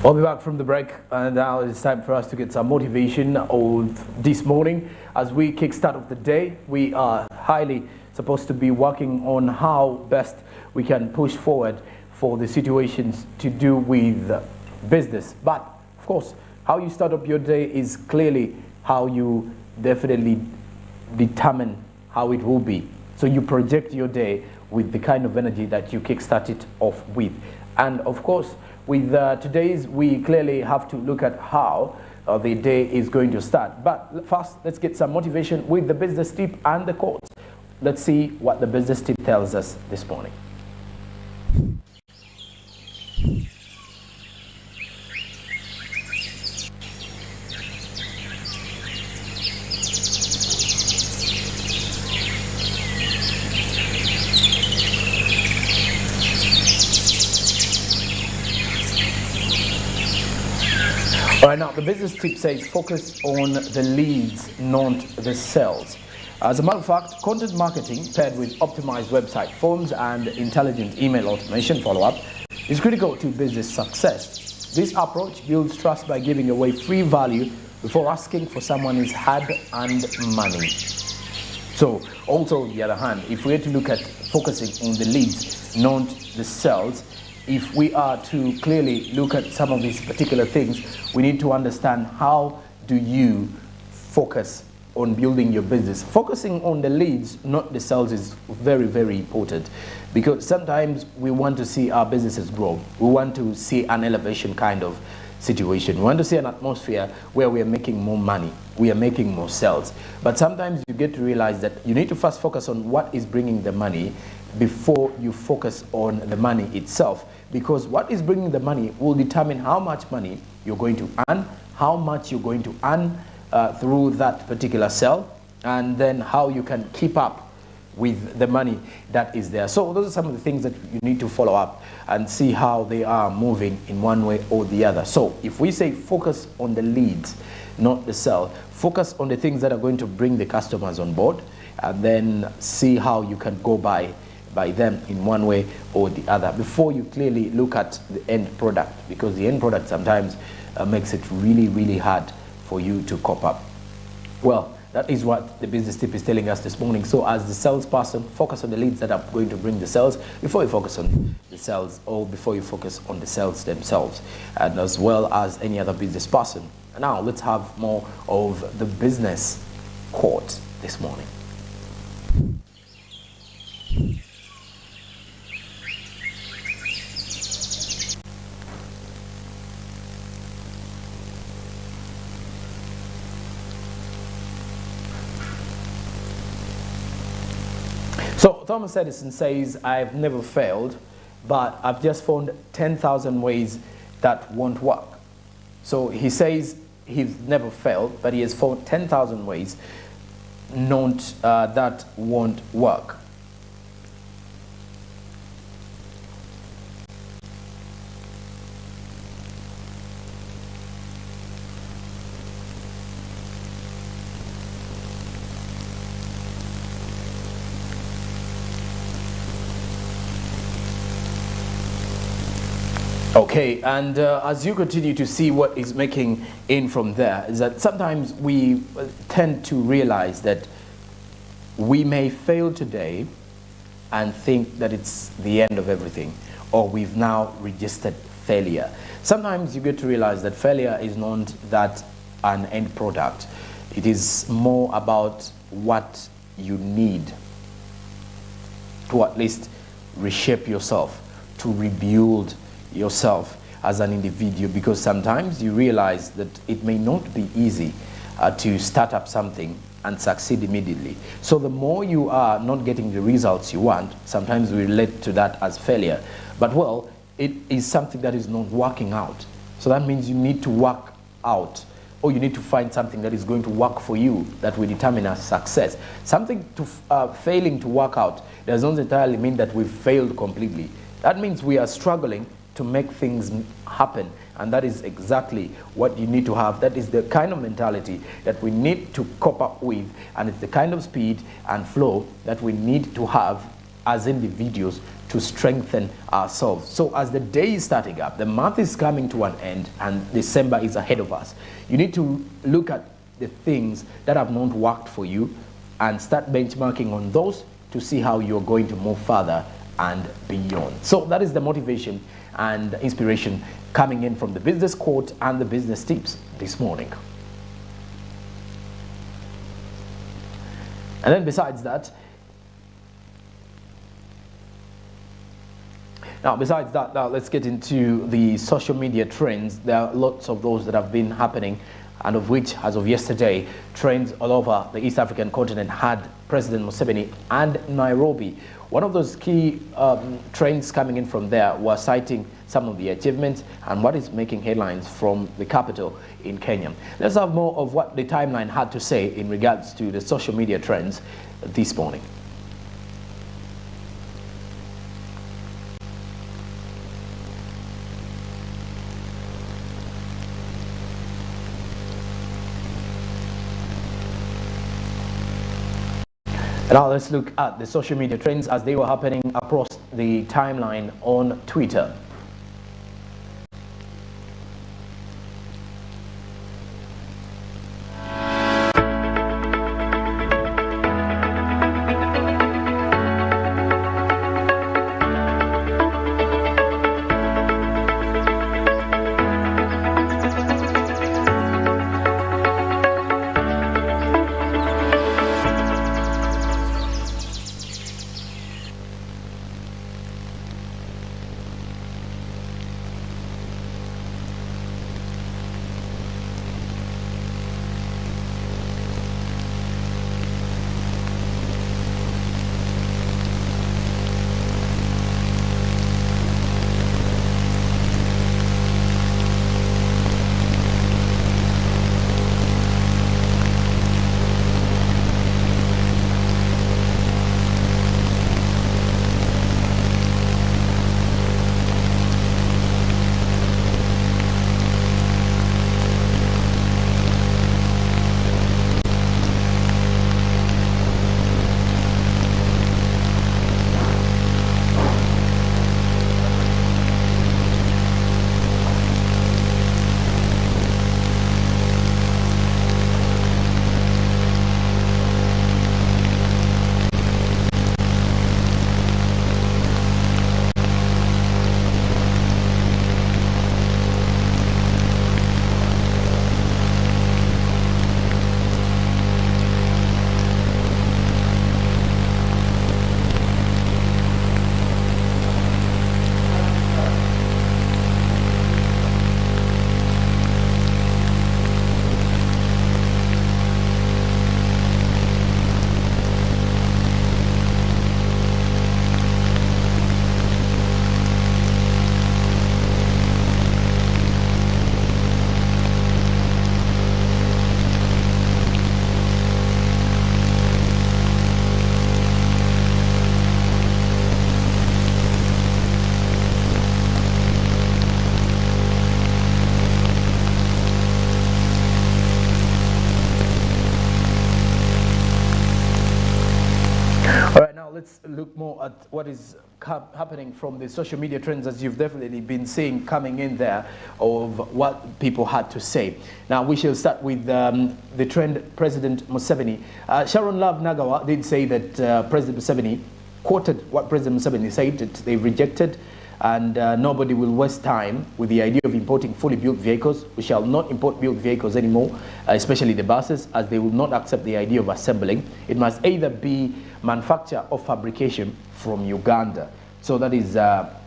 I'll be back from the break, and now it's time for us to get some motivation of this morning. As we kickstart of the day, we are highly supposed to be working on how best we can push forward for the situations to do with business. But of course, how you start up your day is clearly how you definitely determine how it will be. So you project your day with the kind of energy that you kickstart it off with. And of course, with today's, we clearly have to look at how the day is going to start. But first, let's get some motivation with the business tip and the quotes. Let's see what the business tip tells us this morning. All right, now the business tip says focus on the leads, not the sales. As a matter of fact, content marketing paired with optimized website forms and intelligent email automation follow-up is critical to business success. This approach builds trust by giving away free value before asking for someone's hard-earned money. So, also on the other hand, if we are to look at focusing on the leads, not the sales, if we are to clearly look at some of these particular things, we need to understand how do you focus on building your business. Focusing on the leads, not the sales, is very, very important, because sometimes we want to see our businesses grow. We want to see an elevation kind of situation. We want to see an atmosphere where we are making more money, we are making more sales. But sometimes you get to realize that you need to first focus on what is bringing the money before you focus on the money itself, because what is bringing the money will determine how much money you're going to earn, how much you're going to earn through that particular sale, and then how you can keep up with the money that is there. So those are some of the things that you need to follow up and see how they are moving in one way or the other. So if we say focus on the leads, not the sale, focus on the things that are going to bring the customers on board, and then see how you can go by them in one way or the other before you clearly look at the end product, because the end product sometimes makes it really, really hard for you to cope up. Well, that is what the business tip is telling us this morning. So as the salesperson, focus on the leads that are going to bring the sales before you focus on the sales, or before you focus on the sales themselves, and as well as any other business person. And now let's have more of the business quote this morning. So Thomas Edison says, I've never failed, but I've just found 10,000 ways that won't work. So he says he's never failed, but he has found 10,000 ways that won't work. Okay, and as you continue to see what is making in from there, is that sometimes we tend to realize that we may fail today and think that it's the end of everything, or we've now registered failure. Sometimes you get to realize that failure is not that an end product. It is more about what you need to at least reshape yourself, to rebuild yourself as an individual, because sometimes you realize that it may not be easy to start up something and succeed immediately. So the more you are not getting the results you want, sometimes we relate to that as failure. But well, it is something that is not working out. So that means you need to work out, or you need to find something that is going to work for you, that will determine as success. Something to failing to work out does not entirely mean that we've failed completely. That means we are struggling to make things happen, and that is exactly what you need to have. That is the kind of mentality that we need to cope up with, and it's the kind of speed and flow that we need to have as individuals to strengthen ourselves. So as the day is starting up, the month is coming to an end, and December is ahead of us. You need to look at the things that have not worked for you and start benchmarking on those to see how you're going to move further and beyond. So that is the motivation and inspiration coming in from the business quote and the business tips this morning. And then besides that, now let's get into the social media trends. There are lots of those that have been happening, and of which, as of yesterday, trends all over the East African continent had President Museveni and Nairobi. One of those key trends coming in from there was citing some of the achievements and what is making headlines from the capital in Kenya. Let's have more of what the timeline had to say in regards to the social media trends this morning. Now let's look at the social media trends as they were happening across the timeline on Twitter. Let's look more at what is happening from the social media trends, as you've definitely been seeing coming in there, of what people had to say. Now we shall start with the trend President Museveni. Sharon Love Nagawa did say that President Museveni quoted what President Museveni said, that they rejected and nobody will waste time with the idea of importing fully built vehicles. We shall not import built vehicles anymore, especially the buses, as they will not accept the idea of assembling. It must either be manufacture or fabrication from Uganda. So that is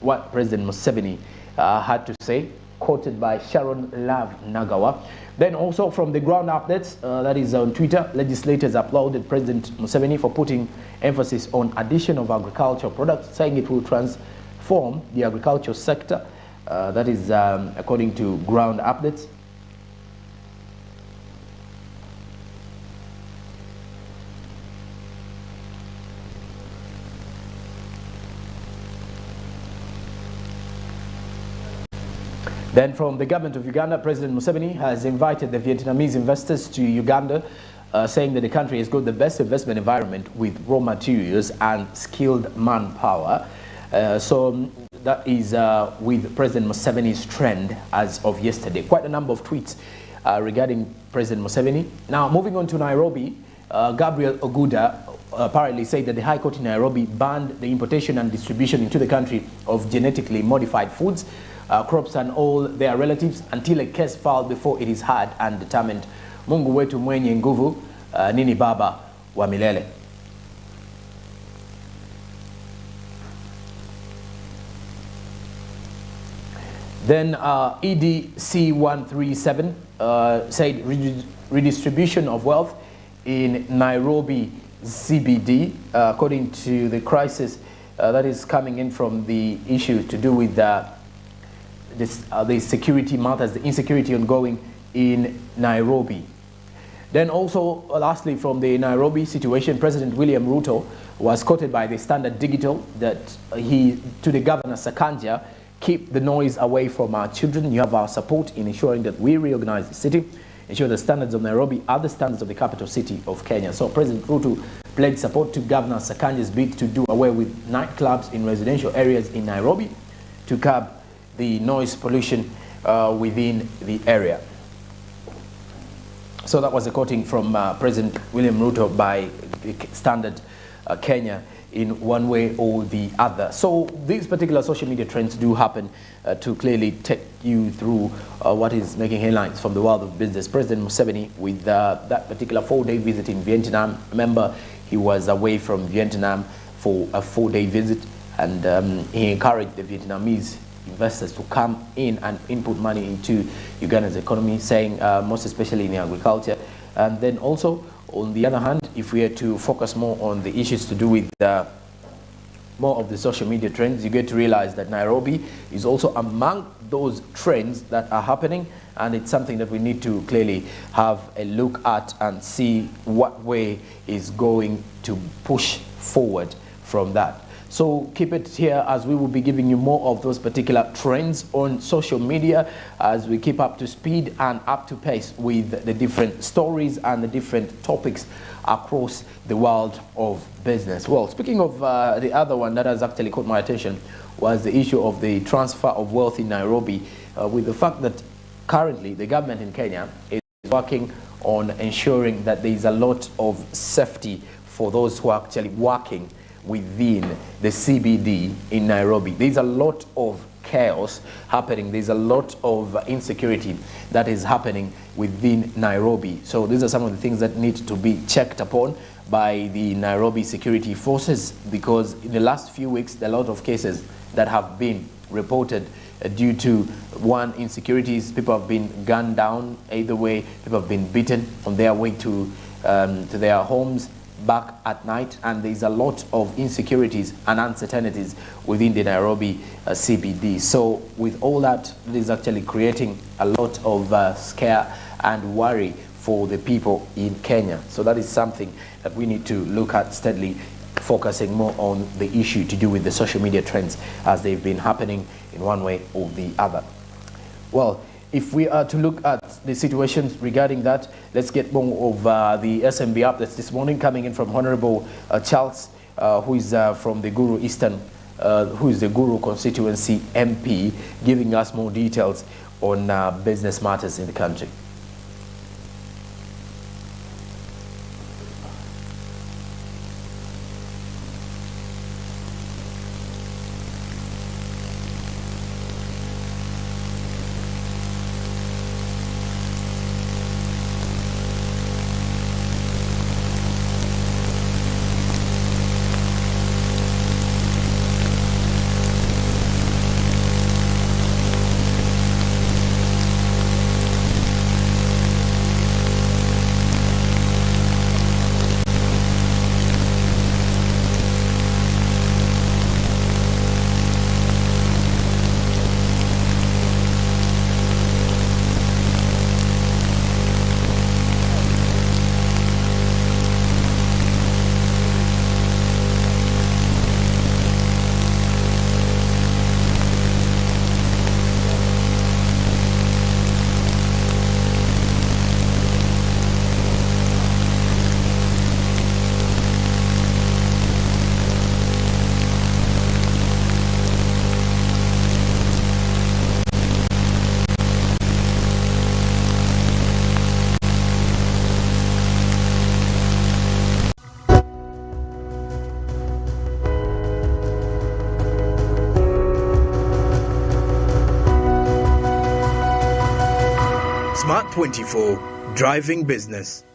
what President Museveni had to say, quoted by Sharon Love Nagawa. Then also from the ground updates, that is on Twitter, legislators applauded President Museveni for putting emphasis on addition of agricultural products, saying it will transform the agricultural sector. That is according to ground updates. Then from the government of Uganda, President Museveni has invited the Vietnamese investors to Uganda, saying that the country has got the best investment environment with raw materials and skilled manpower. That is with President Museveni's trend as of yesterday. Quite a number of tweets regarding President Museveni. Now, moving on to Nairobi, Gabriel Oguda apparently said that the High Court in Nairobi banned the importation and distribution into the country of genetically modified foods, crops and all their relatives until a case filed before it is heard and determined. Mungu wetu mwenye nguvu, nini baba wa milele. Then EDC 137 said redistribution of wealth in Nairobi CBD, according to the crisis that is coming in from the issue to do with the security matters, the insecurity ongoing in Nairobi. Then also, lastly, from the Nairobi situation, President William Ruto was quoted by the Standard Digital that to the Governor Sakanja, keep the noise away from our children. You have our support in ensuring that we reorganize the city, ensure the standards of Nairobi are the standards of the capital city of Kenya. So President Ruto pledged support to Governor Sakanja's bid to do away with nightclubs in residential areas in Nairobi to curb the noise pollution within the area. So that was a quoting from President William Ruto by Standard Kenya in one way or the other. So these particular social media trends do happen to clearly take you through what is making headlines from the world of business. President Museveni with that particular 4-day visit in Vietnam. Remember, he was away from Vietnam for a 4-day visit, and he encouraged the Vietnamese investors to come in and input money into Uganda's economy, saying most especially in agriculture. And then also, on the other hand, if we are to focus more on the issues to do with more of the social media trends, you get to realize that Nairobi is also among those trends that are happening, and it's something that we need to clearly have a look at and see what way is going to push forward from that. So keep it here as we will be giving you more of those particular trends on social media as we keep up to speed and up to pace with the different stories and the different topics across the world of business. Well, speaking of the other one that has actually caught my attention was the issue of the transfer of wealth in Nairobi, with the fact that currently the government in Kenya is working on ensuring that there is a lot of safety for those who are actually working within the CBD in Nairobi. There's a lot of chaos happening. There's a lot of insecurity that is happening within Nairobi. So these are some of the things that need to be checked upon by the Nairobi security forces, because in the last few weeks, there are a lot of cases that have been reported due to, one, insecurities. People have been gunned down either way. People have been beaten on their way to their homes back at night, and there's a lot of insecurities and uncertainties within the Nairobi CBD. So with all that, it is actually creating a lot of scare and worry for the people in Kenya. So that is something that we need to look at steadily, focusing more on the issue to do with the social media trends as they've been happening in one way or the other. Well, if we are to look at the situations regarding that, let's get more of the SMB updates this morning, coming in from Honorable Charles, who is from the Guru Eastern, who is the Guru constituency MP, giving us more details on business matters in the country. Smart 24, driving business.